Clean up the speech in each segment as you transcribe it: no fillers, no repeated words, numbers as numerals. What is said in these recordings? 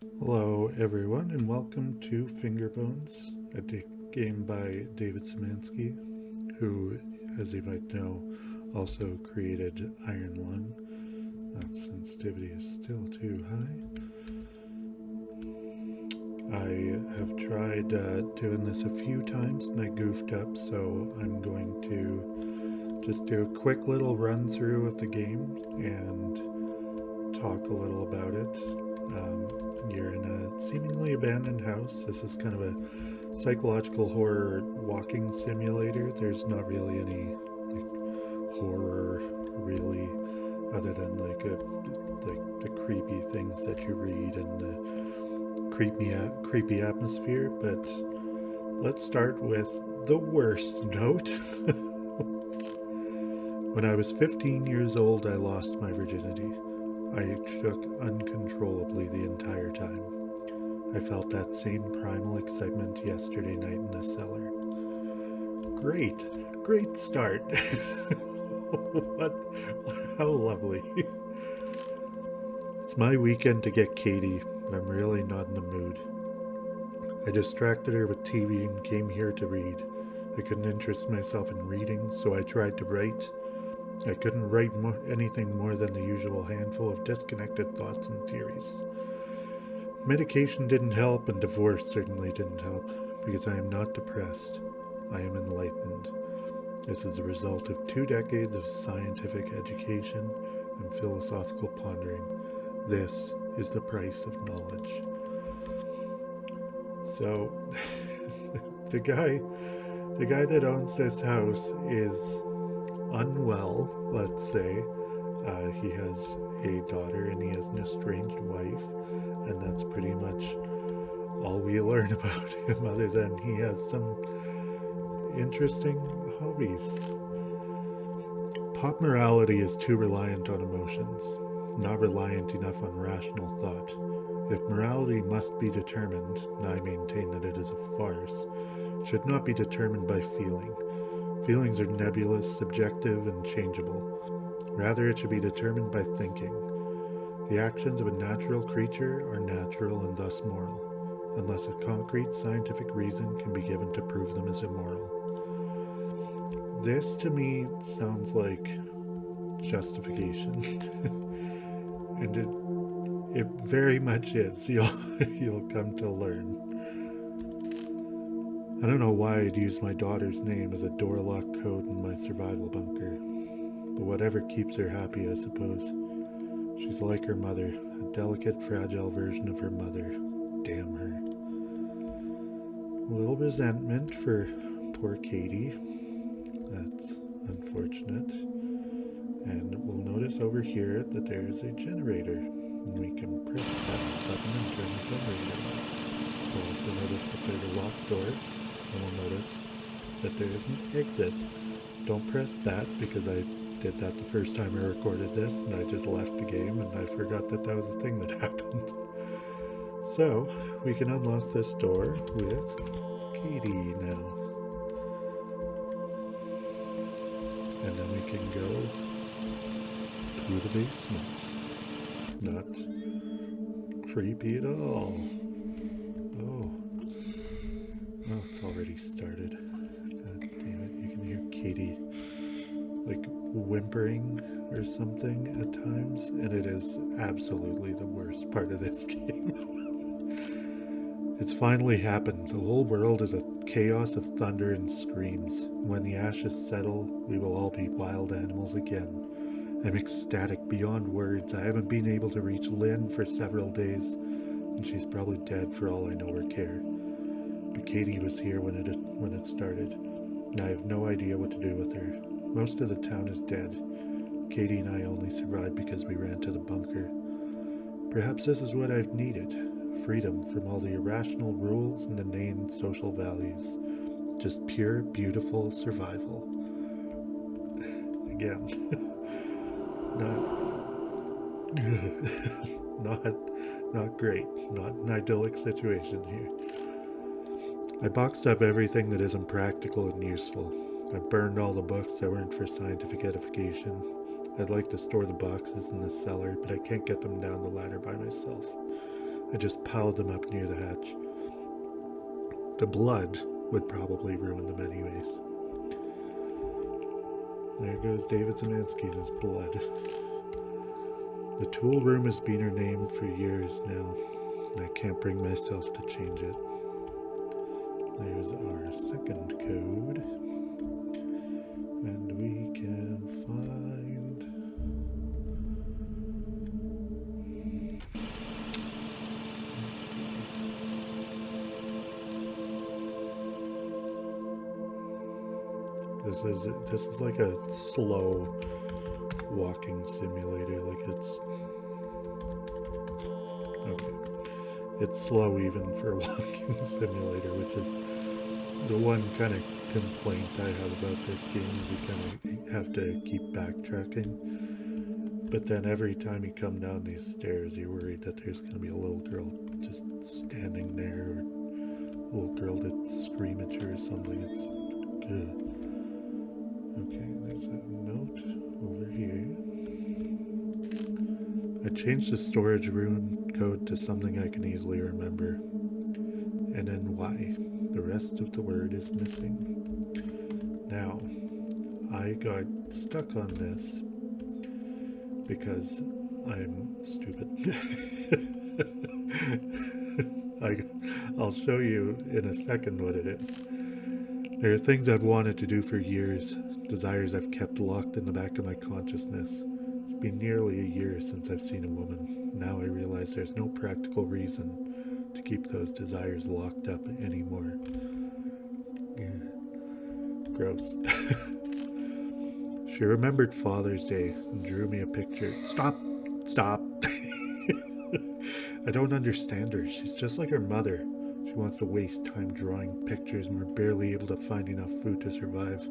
Hello, everyone, and welcome to Fingerbones, a game by David Szymanski, who, as you might know, also created Iron Lung. That sensitivity is still too high. I have tried doing this a few times and I goofed up, so I'm going to just do a quick little run through of the game and talk a little about it. You're in a seemingly abandoned house. This is kind of a psychological horror walking simulator. There's not really any horror, really, other than like the creepy things that you read and the creepy atmosphere. But let's start with the worst note. When I was 15 years old, I lost my virginity. I shook uncontrollably the entire time. I felt that same primal excitement yesterday night in the cellar. Great start. what? How lovely. It's my weekend to get Katie, but I'm really not in the mood. I distracted her with TV and came here to read. I couldn't interest myself in reading, so I tried to write. I couldn't write anything more than the usual handful of disconnected thoughts and theories. Medication didn't help, and divorce certainly didn't help, because I am not depressed. I am enlightened. This is a result of 2 decades of scientific education and philosophical pondering. This is the price of knowledge. So, the guy that owns this house is unwell, let's say. He has a daughter and he has an estranged wife, and that's pretty much all we learn about him, other than he has some interesting hobbies. Pop morality is too reliant on emotions, not reliant enough on rational thought. If morality must be determined, and I maintain that it is a farce, it should not be determined by feeling. Feelings are nebulous, subjective, and changeable. Rather, it should be determined by thinking. The actions of a natural creature are natural and thus moral, unless a concrete scientific reason can be given to prove them as immoral. This, to me, sounds like justification. And it very much is. You'll come to learn. I don't know why I'd use my daughter's name as a door lock code in my survival bunker, but whatever keeps her happy, I suppose. She's like her mother, a delicate, fragile version of her mother. Damn her. A little resentment for poor Katie. That's unfortunate. And we'll notice over here that there's a generator, and we can press that button and turn the generator on. We'll also notice that there's a locked door, and we'll notice that there is an exit. Don't press that, because I did that the first time I recorded this, and I just left the game and I forgot that that was a thing that happened. So, we can unlock this door with Katie now. And then we can go to the basement. Not creepy at all. Oh, it's already started. God damn it, you can hear Katie like whimpering or something at times, and it is absolutely the worst part of this game. It's finally happened. The whole world is a chaos of thunder and screams. When the ashes settle, we will all be wild animals again. I'm ecstatic beyond words. I haven't been able to reach Lynn for several days, and she's probably dead for all I know or care. But Katie was here when it started, and I have no idea what to do with her. Most of the town is dead. Katie and I only survived because we ran to the bunker. Perhaps this is what I've needed. Freedom from all the irrational rules and inane social values. Just pure, beautiful survival. Again. not great. Not an idyllic situation here. I boxed up everything that isn't practical and useful. I burned all the books that weren't for scientific edification. I'd like to store the boxes in the cellar, but I can't get them down the ladder by myself. I just piled them up near the hatch. The blood would probably ruin them anyways. There goes David Szymanski and his blood. The tool room has been renamed for years now. I can't bring myself to change it. There's our second code. And we can find... This is like a slow walking simulator, like it's... Okay. It's slow even for a walking simulator, which is the one kind of complaint I have about this game, is you kind of have to keep backtracking. But then every time you come down these stairs, you're worried that there's going to be a little girl just standing there, or a little girl to scream at you or something. It's good. Okay, there's a note over here. I changed the storage rune code to something I can easily remember. And then Y. The rest of the word is missing. Now, I got stuck on this because I'm stupid. I'll show you in a second what it is. There are things I've wanted to do for years, desires I've kept locked in the back of my consciousness. It's been nearly a year since I've seen a woman. Now I realize there's no practical reason to keep those desires locked up anymore. Yeah. Gross. She remembered Father's Day and drew me a picture. Stop! Stop! I don't understand her. She's just like her mother. She wants to waste time drawing pictures and we're barely able to find enough food to survive.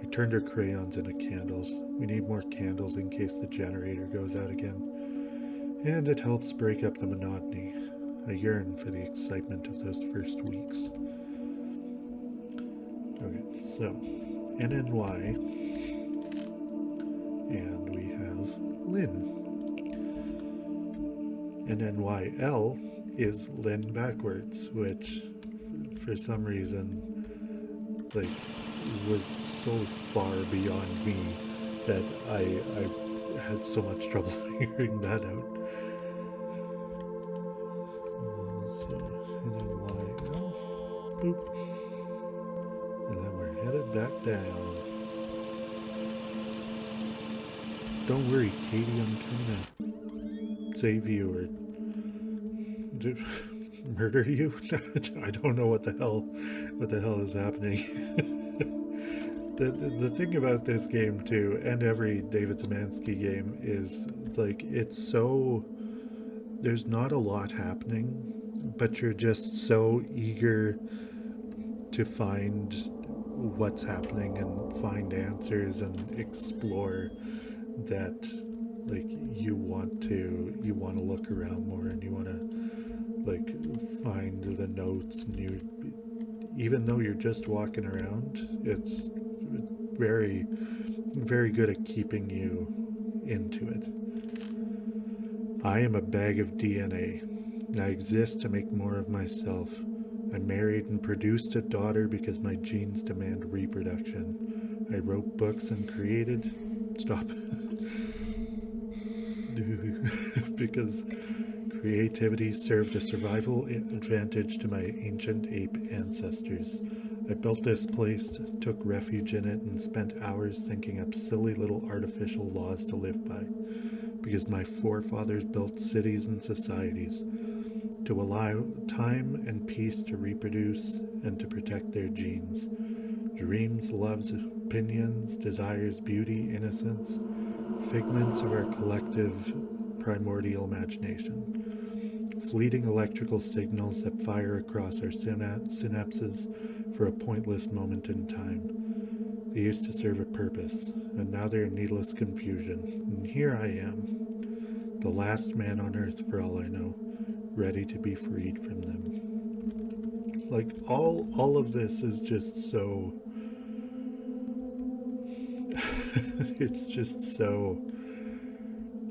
I turned her crayons into candles. We need more candles in case the generator goes out again. And it helps break up the monotony. I yearn for the excitement of those first weeks. Okay, so NNY, and we have Lynn. NNYL is Lynn backwards, which for some reason like was so far beyond me that I had so much trouble figuring that out. So NNYL, boop, and then we're headed back down. Don't worry, Katie, I'm coming to save you or murder you. I don't know what the hell is happening. The thing about this game too, and every David Szymanski game, is like it's so, there's not a lot happening, but you're just so eager to find what's happening and find answers and explore that like you want to look around more and you want to like find the notes, and you, even though you're just walking around, it's very, very good at keeping you into it. I am a bag of DNA. I exist to make more of myself. I married and produced a daughter because my genes demand reproduction. I wrote books and created... Stop. Because creativity served a survival advantage to my ancient ape ancestors. I built this place, took refuge in it, and spent hours thinking up silly little artificial laws to live by. Because my forefathers built cities and societies to allow time and peace to reproduce and to protect their genes. Dreams, loves, opinions, desires, beauty, innocence, figments of our collective primordial imagination. Fleeting electrical signals that fire across our synapses for a pointless moment in time. They used to serve a purpose, and now they're needless confusion. And here I am, the last man on earth for all I know, ready to be freed from them. Like, all of this is just so... it's just so...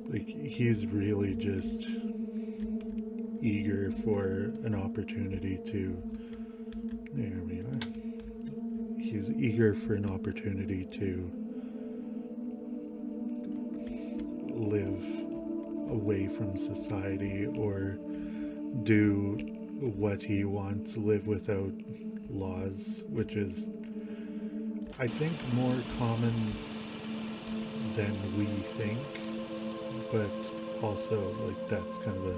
like, he's really just... eager for an opportunity to. There we are. He's eager for an opportunity to live away from society or do what he wants, live without laws, which is, I think, more common than we think, but also, like, that's kind of a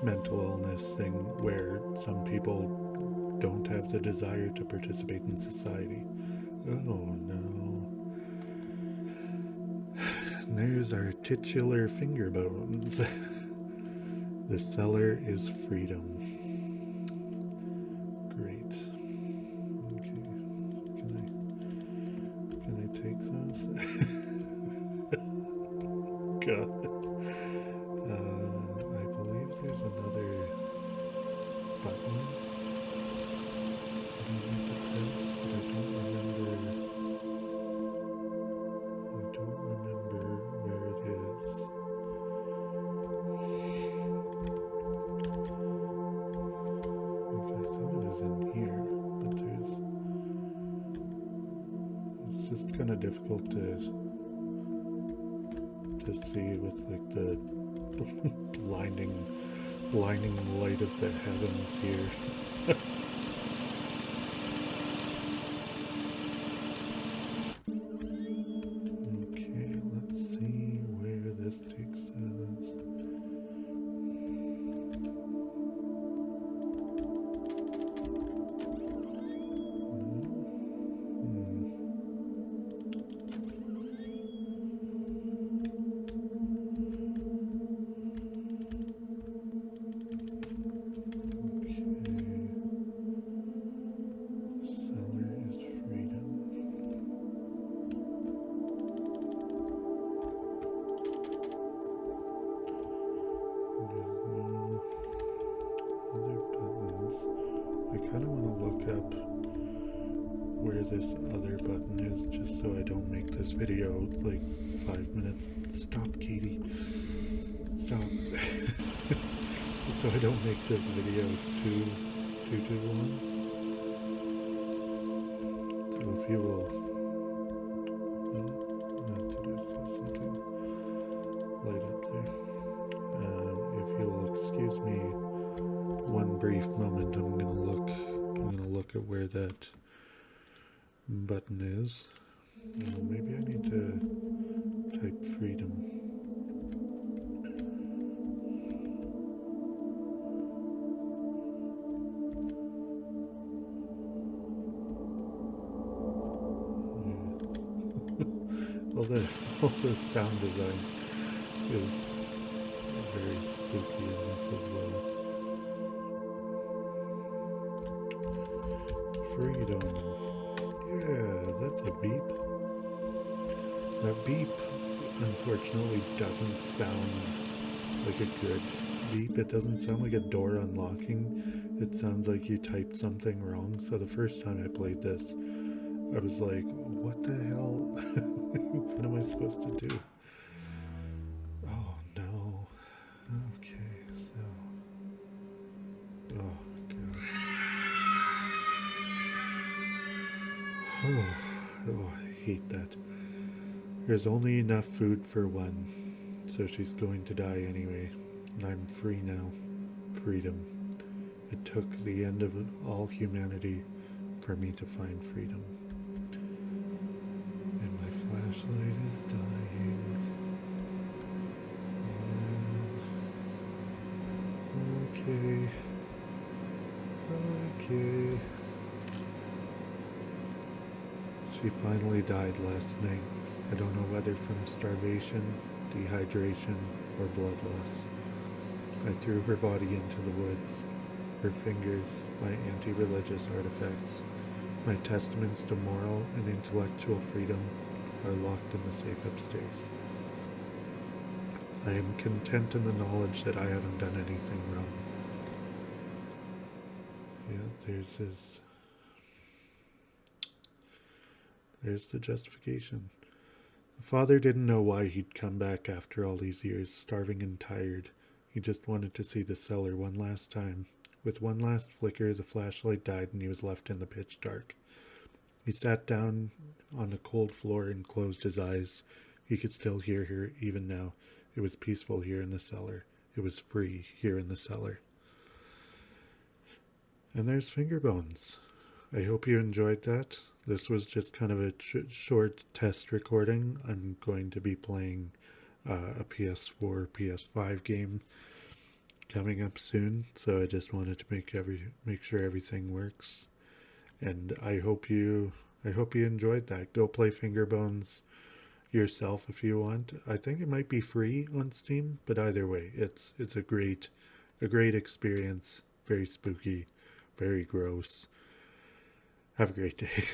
mental illness thing where some people don't have the desire to participate in society. Oh no. And there's our titular Fingerbones. The cellar is freedom. Great. Okay. Can I take those? God. I believe there's another button I need to press, but I don't remember where it is. Okay, I thought it was in here, but it's just kind of difficult to see with like the blinding light of the heavens here. Okay, let's see where this takes us. This other button is, just so I don't make this video like 5 minutes. Stop, Katie. Stop. So I don't make this video too long. So if you will, there's something light up there. If you'll excuse me one brief moment, I'm gonna look at where that button is. Maybe I need to type freedom. Yeah. all the sound design is very spooky in this as well. Freedom. Yeah, that's a beep. That beep, unfortunately, doesn't sound like a good beep. It doesn't sound like a door unlocking. It sounds like you typed something wrong. So the first time I played this, I was like, what the hell? What am I supposed to do? Oh, no. Okay, so... Oh, God. Oh, I hate that. There's only enough food for one, so she's going to die anyway. And I'm free now. Freedom. It took the end of all humanity for me to find freedom. And my flashlight is dying. And... Okay. She finally died last night. I don't know whether from starvation, dehydration, or blood loss. I threw her body into the woods. Her fingers, my anti-religious artifacts, my testaments to moral and intellectual freedom, are locked in the safe upstairs. I am content in the knowledge that I haven't done anything wrong. Yeah, there's the justification. The father didn't know why he'd come back after all these years, starving and tired, He just wanted to see the cellar one last time. With one last flicker, the flashlight died and he was left in the pitch dark. He sat down on the cold floor and closed his eyes. He could still hear her even now. It was peaceful here in the cellar. It was free here in the cellar. And there's Fingerbones. I hope you enjoyed that. This was just kind of a short test recording. I'm going to be playing a PS4, PS5 game coming up soon, so I just wanted to make sure everything works. And I hope you enjoyed that. Go play Fingerbones yourself if you want. I think it might be free on Steam, but either way, it's a great experience. Very spooky, very gross. Have a great day.